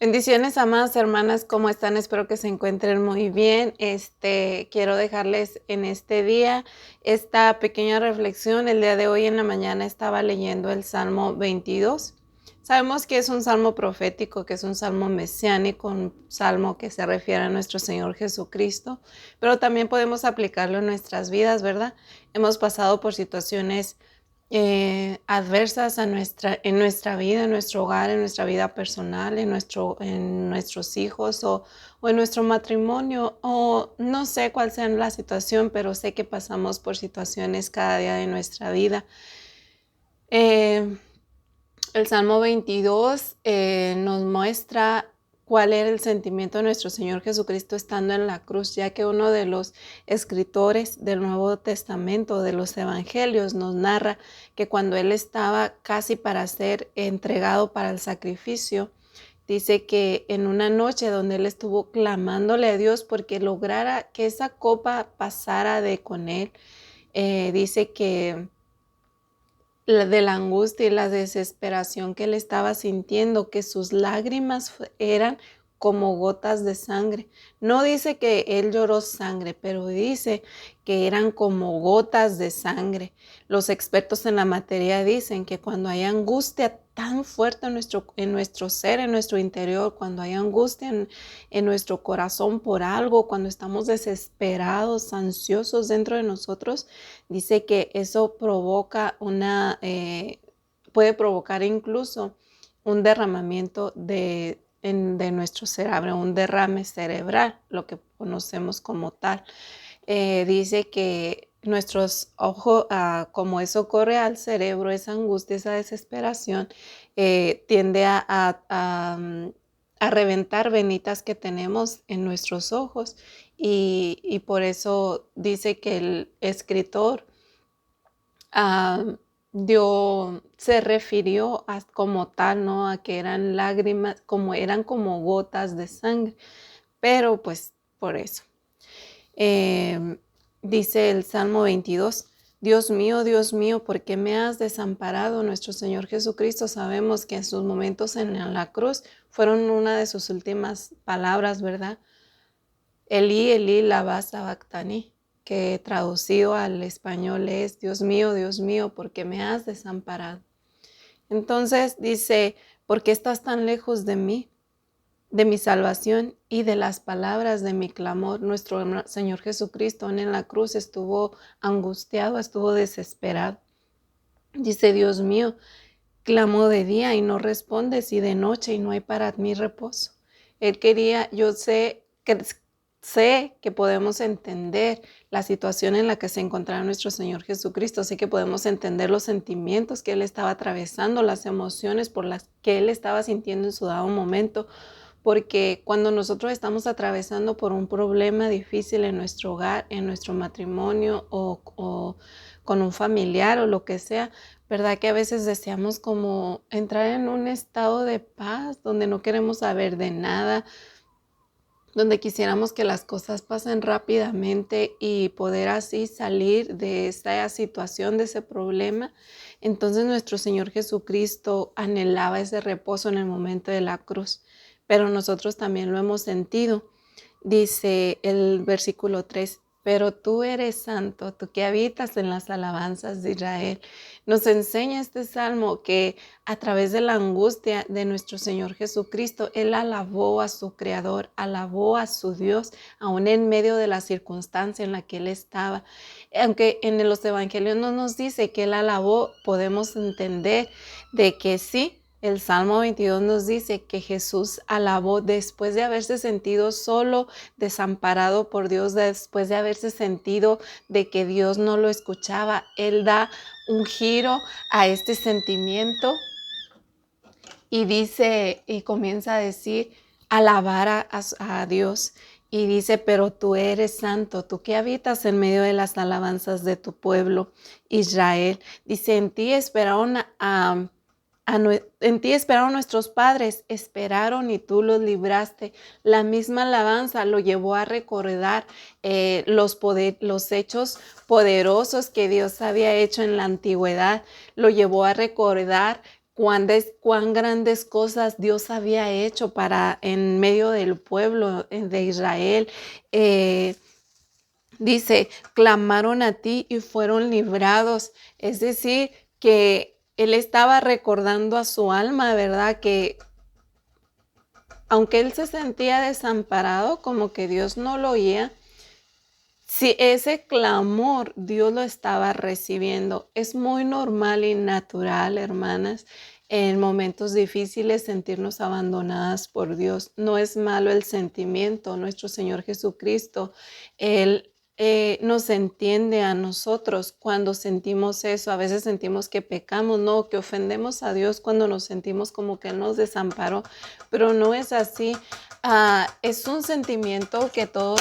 Bendiciones, amadas hermanas, ¿cómo están? Espero que se encuentren muy bien. Quiero dejarles en este día esta pequeña reflexión. El día de hoy en la mañana estaba leyendo el Salmo 22. Sabemos que es un salmo profético, que es un salmo mesiánico, un salmo que se refiere a nuestro Señor Jesucristo, pero también podemos aplicarlo en nuestras vidas, ¿verdad? Hemos pasado por situaciones adversas en nuestra vida, en nuestro hogar, en nuestra vida personal, en nuestros hijos o en nuestro matrimonio, o no sé cuál sea la situación, pero sé que pasamos por situaciones cada día de nuestra vida. Eh, el Salmo 22 nos muestra cuál era el sentimiento de nuestro Señor Jesucristo estando en la cruz, ya que uno de los escritores del Nuevo Testamento, de los Evangelios, nos narra que cuando Él estaba casi para ser entregado para el sacrificio, dice que en una noche donde Él estuvo clamándole a Dios porque lograra que esa copa pasara de con Él, dice que de la angustia y la desesperación que él estaba sintiendo, que sus lágrimas eran como gotas de sangre. No dice que él lloró sangre, pero dice que eran como gotas de sangre. Los expertos en la materia dicen que cuando hay angustia tan fuerte en nuestro ser, en nuestro interior, cuando hay angustia en nuestro corazón por algo, cuando estamos desesperados, ansiosos dentro de nosotros, dice que eso provoca puede provocar incluso un derramamiento de nuestro cerebro, un derrame cerebral, lo que conocemos como tal. Dice que nuestros ojos, como eso corre al cerebro, esa angustia, esa desesperación, tiende a reventar venitas que tenemos en nuestros ojos y por eso dice que el escritor se refirió como tal, ¿no? A que eran lágrimas, eran como gotas de sangre, pero pues por eso. Dice el Salmo 22, Dios mío, ¿por qué me has desamparado? Nuestro Señor Jesucristo, sabemos que en sus momentos en la cruz fueron una de sus últimas palabras, ¿verdad? Elí, Elí, lama sabactani, que traducido al español es Dios mío, ¿por qué me has desamparado? Entonces dice, ¿por qué estás tan lejos de mí, de mi salvación y de las palabras de mi clamor? Nuestro Señor Jesucristo en la cruz estuvo angustiado, estuvo desesperado. Dice, Dios mío, clamo de día y no respondes, y de noche y no hay para mí reposo. Él quería, yo sé que podemos entender la situación en la que se encontraba nuestro Señor Jesucristo. Sé que podemos entender los sentimientos que Él estaba atravesando, las emociones por las que Él estaba sintiendo en su dado momento. Porque cuando nosotros estamos atravesando por un problema difícil en nuestro hogar, en nuestro matrimonio o con un familiar o lo que sea, ¿verdad? Que a veces deseamos como entrar en un estado de paz donde no queremos saber de nada, donde quisiéramos que las cosas pasen rápidamente y poder así salir de esa situación, de ese problema. Entonces nuestro Señor Jesucristo anhelaba ese reposo en el momento de la cruz, pero nosotros también lo hemos sentido. Dice el versículo 3, pero tú eres santo, tú que habitas en las alabanzas de Israel. Nos enseña este salmo que a través de la angustia de nuestro Señor Jesucristo, Él alabó a su Creador, alabó a su Dios, aún en medio de la circunstancia en la que Él estaba. Aunque en los evangelios no nos dice que Él alabó, podemos entender de que sí. El Salmo 22 nos dice que Jesús alabó después de haberse sentido solo, desamparado por Dios, después de haberse sentido de que Dios no lo escuchaba. Él da un giro a este sentimiento y dice, y comienza a decir, alabar a Dios. Y dice, pero tú eres santo, tú que habitas en medio de las alabanzas de tu pueblo, Israel. Dice, en ti esperaron en ti esperaron nuestros padres, esperaron y tú los libraste. La misma alabanza lo llevó a recordar los hechos poderosos que Dios había hecho en la antigüedad. Lo llevó a recordar cuán grandes cosas Dios había hecho en medio del pueblo de Israel. Dice, clamaron a ti y fueron librados. Es decir, que él estaba recordando a su alma, ¿verdad? Que aunque él se sentía desamparado, como que Dios no lo oía, si ese clamor Dios lo estaba recibiendo. Es muy normal y natural, hermanas, en momentos difíciles sentirnos abandonadas por Dios. No es malo el sentimiento. Nuestro Señor Jesucristo, Él nos entiende a nosotros cuando sentimos eso. A veces sentimos que pecamos, no, que ofendemos a Dios cuando nos sentimos como que Él nos desamparó, pero no es así. Es un sentimiento que todo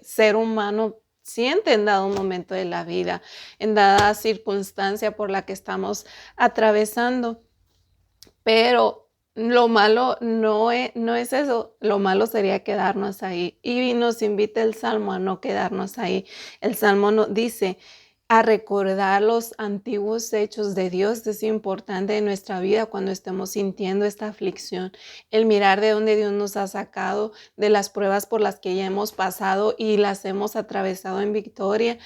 ser humano siente en dado momento de la vida, en dada circunstancia por la que estamos atravesando. Pero lo malo no es eso, lo malo sería quedarnos ahí. Y nos invita el Salmo a no quedarnos ahí. El Salmo dice, a recordar los antiguos hechos de Dios. Es importante en nuestra vida cuando estemos sintiendo esta aflicción, el mirar de dónde Dios nos ha sacado, de las pruebas por las que ya hemos pasado y las hemos atravesado en victoria,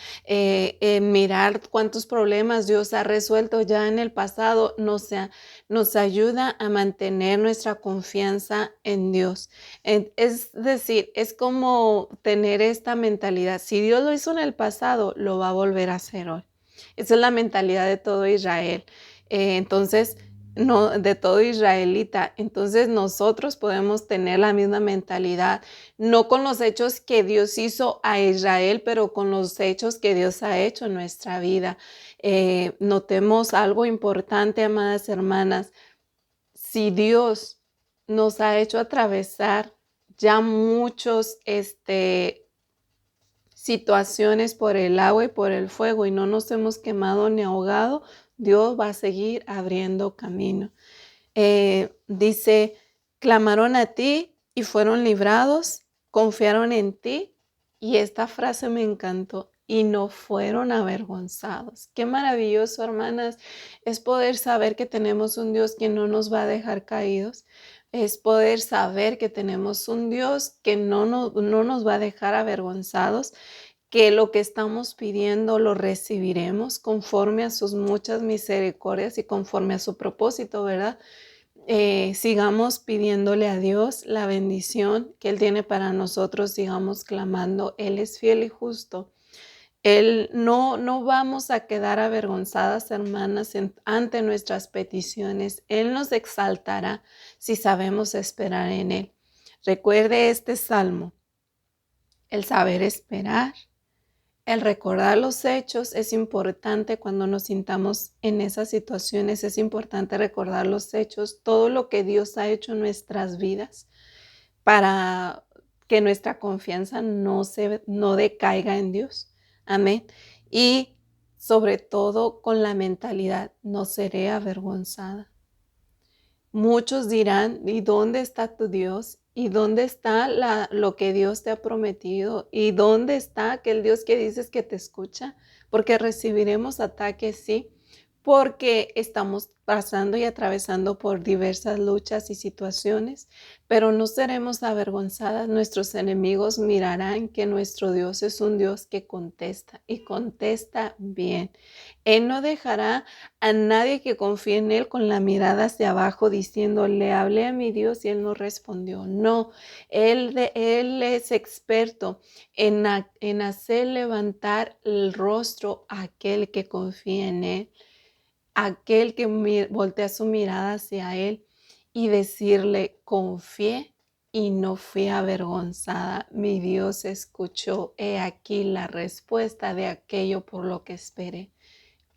mirar cuántos problemas Dios ha resuelto ya en el pasado, nos ayuda a mantener nuestra confianza en Dios. Es decir, es como tener esta mentalidad. Si Dios lo hizo en el pasado, lo va a volver a hacer hoy. Esa es la mentalidad de todo Israel. Entonces, no, de todo israelita. Entonces nosotros podemos tener la misma mentalidad, no con los hechos que Dios hizo a Israel, pero con los hechos que Dios ha hecho en nuestra vida. Notemos algo importante, amadas hermanas. Si Dios nos ha hecho atravesar ya muchos situaciones por el agua y por el fuego y no nos hemos quemado ni ahogado, Dios va a seguir abriendo camino. Dice, clamaron a ti y fueron librados, confiaron en ti. Y esta frase me encantó, y no fueron avergonzados. Qué maravilloso, hermanas, es poder saber que tenemos un Dios que no nos va a dejar caídos. Es poder saber que tenemos un Dios que no nos va a dejar avergonzados, que lo que estamos pidiendo lo recibiremos conforme a sus muchas misericordias y conforme a su propósito, ¿verdad? Sigamos pidiéndole a Dios la bendición que Él tiene para nosotros, sigamos clamando. Él es fiel y justo. Él no vamos a quedar avergonzadas, hermanas, ante nuestras peticiones. Él nos exaltará si sabemos esperar en Él. Recuerde este salmo, el saber esperar. El recordar los hechos es importante cuando nos sintamos en esas situaciones. Es importante recordar los hechos, todo lo que Dios ha hecho en nuestras vidas para que nuestra confianza no decaiga en Dios. Amén. Y sobre todo con la mentalidad, no seré avergonzada. Muchos dirán, ¿y dónde está tu Dios? ¿Y dónde está lo que Dios te ha prometido? ¿Y dónde está aquel Dios que dices que te escucha? Porque recibiremos ataques, sí, porque estamos pasando y atravesando por diversas luchas y situaciones, pero no seremos avergonzadas. Nuestros enemigos mirarán que nuestro Dios es un Dios que contesta y contesta bien. Él no dejará a nadie que confíe en Él con la mirada hacia abajo diciendo, le hablé a mi Dios y Él no respondió. No, Él es experto en hacer levantar el rostro a aquel que confía en Él, aquel que voltea su mirada hacia Él y decirle, confié y no fui avergonzada. Mi Dios escuchó. He aquí la respuesta de aquello por lo que esperé.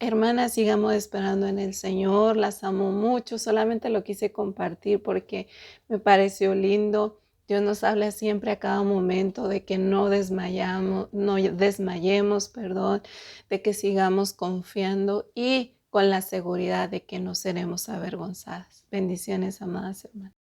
Hermanas, sigamos esperando en el Señor, las amo mucho, solamente lo quise compartir porque me pareció lindo. Dios nos habla siempre a cada momento de que no desmayemos, perdón, de que sigamos confiando y con la seguridad de que no seremos avergonzadas. Bendiciones, amadas hermanas.